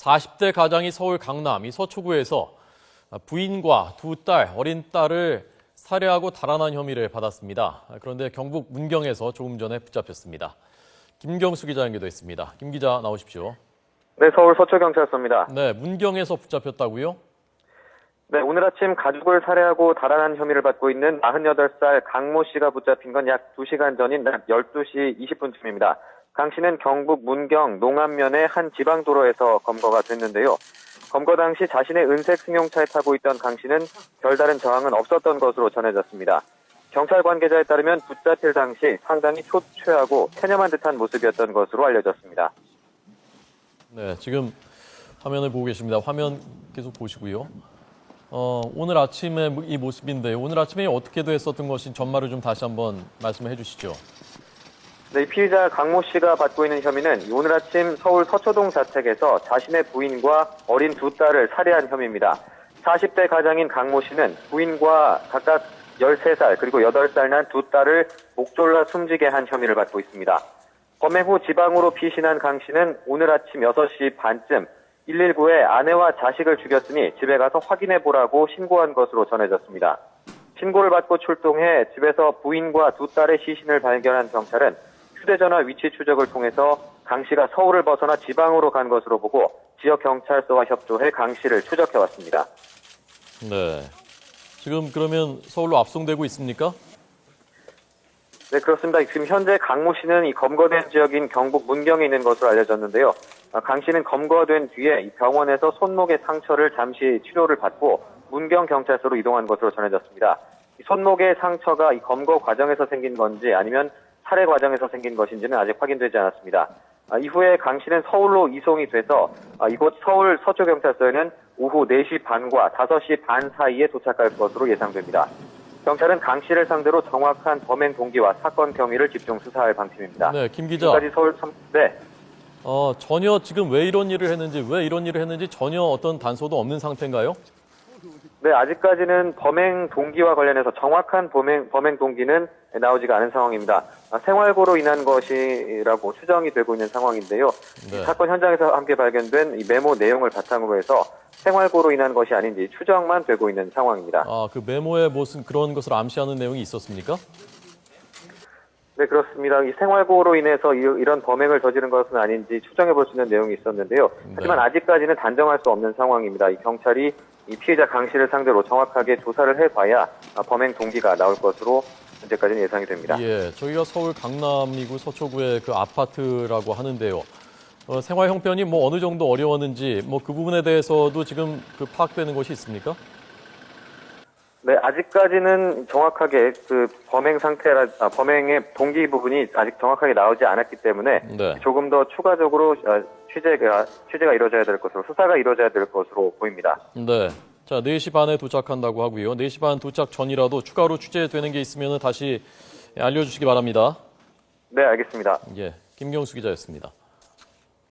40대 가장이 서울 강남 이 서초구에서 부인과 두 딸, 어린 딸을 살해하고 달아난 혐의를 받았습니다. 그런데 경북 문경에서 조금 전에 붙잡혔습니다. 김경수 기자 연결돼 있습니다. 김 기자 나오십시오. 네, 서울 서초경찰서입니다. 네, 문경에서 붙잡혔다고요? 네, 오늘 아침 가족을 살해하고 달아난 혐의를 받고 있는 48살 강모 씨가 붙잡힌 건 약 2시간 전인 낮 12시 20분쯤입니다. 강 씨는 경북 문경 농안면의 한 지방도로에서 검거가 됐는데요. 검거 당시 자신의 은색 승용차에 타고 있던 강 씨는 별다른 저항은 없었던 것으로 전해졌습니다. 경찰 관계자에 따르면 붙잡힐 당시 상당히 초췌하고 체념한 듯한 모습이었던 것으로 알려졌습니다. 네, 지금 화면을 보고 계십니다. 화면 계속 보시고요. 오늘 아침에 이 모습인데 오늘 아침에 어떻게 됐었던 것인 전말을 좀 다시 한번 말씀해 주시죠. 네, 이 피의자 강모 씨가 받고 있는 혐의는 오늘 아침 서울 서초동 자택에서 자신의 부인과 어린 두 딸을 살해한 혐의입니다. 40대 가장인 강모 씨는 부인과 각각 13살 그리고 8살 난 두 딸을 목 졸라 숨지게 한 혐의를 받고 있습니다. 범행 후 지방으로 피신한 강 씨는 오늘 아침 6시 반쯤 119에 아내와 자식을 죽였으니 집에 가서 확인해보라고 신고한 것으로 전해졌습니다. 신고를 받고 출동해 집에서 부인과 두 딸의 시신을 발견한 경찰은 휴대전화 위치 추적을 통해서 강 씨가 서울을 벗어나 지방으로 간 것으로 보고 지역 경찰서와 협조해 강 씨를 추적해왔습니다. 네, 지금 그러면 서울로 압송되고 있습니까? 네, 그렇습니다. 지금 현재 강모 씨는 이 검거된 지역인 경북 문경에 있는 것으로 알려졌는데요. 강 씨는 검거된 뒤에 이 병원에서 손목의 상처를 잠시 치료를 받고 문경 경찰서로 이동한 것으로 전해졌습니다. 이 손목의 상처가 이 검거 과정에서 생긴 건지 아니면 살해 과정에서 생긴 것인지는 아직 확인되지 않았습니다. 이후에 강 씨는 서울로 이송이 돼서 이곳 서울 서초경찰서에는 오후 4시 반과 5시 반 사이에 도착할 것으로 예상됩니다. 경찰은 강 씨를 상대로 정확한 범행 동기와 사건 경위를 집중 수사할 방침입니다. 네, 김 기자. 지금까지 네. 전혀 지금 왜 이런 일을 했는지 전혀 어떤 단서도 없는 상태인가요? 네, 아직까지는 범행 동기와 관련해서 정확한 범행 동기는 나오지가 않은 상황입니다. 생활고로 인한 것이라고 추정이 되고 있는 상황인데요. 네. 사건 현장에서 함께 발견된 이 메모 내용을 바탕으로 해서 생활고로 인한 것이 아닌지 추정만 되고 있는 상황입니다. 그 메모에 무슨 그런 것을 암시하는 내용이 있었습니까? 네, 그렇습니다. 이 생활고로 인해서 이런 범행을 저지른 것은 아닌지 추정해 볼 수 있는 내용이 있었는데요. 하지만 네. 아직까지는 단정할 수 없는 상황입니다. 이 경찰이 이 피해자 강 씨를 상대로 정확하게 조사를 해봐야 범행 동기가 나올 것으로 현재까지는 예상이 됩니다. 예, 저희가 서울 강남이구 서초구의 그 아파트라고 하는데요. 생활 형편이 어느 정도 어려웠는지 그 부분에 대해서도 지금 파악되는 것이 있습니까? 네, 아직까지는 정확하게 그 범행의 동기 부분이 아직 정확하게 나오지 않았기 때문에 네. 조금 더 추가적으로 취재가 이루어져야 될 것으로 수사가 이루어져야 될 것으로 보입니다. 네. 자, 4시 반에 도착한다고 하고요. 4시 반 도착 전이라도 추가로 취재되는 게 있으면 다시 알려주시기 바랍니다. 네, 알겠습니다. 예, 김경수 기자였습니다.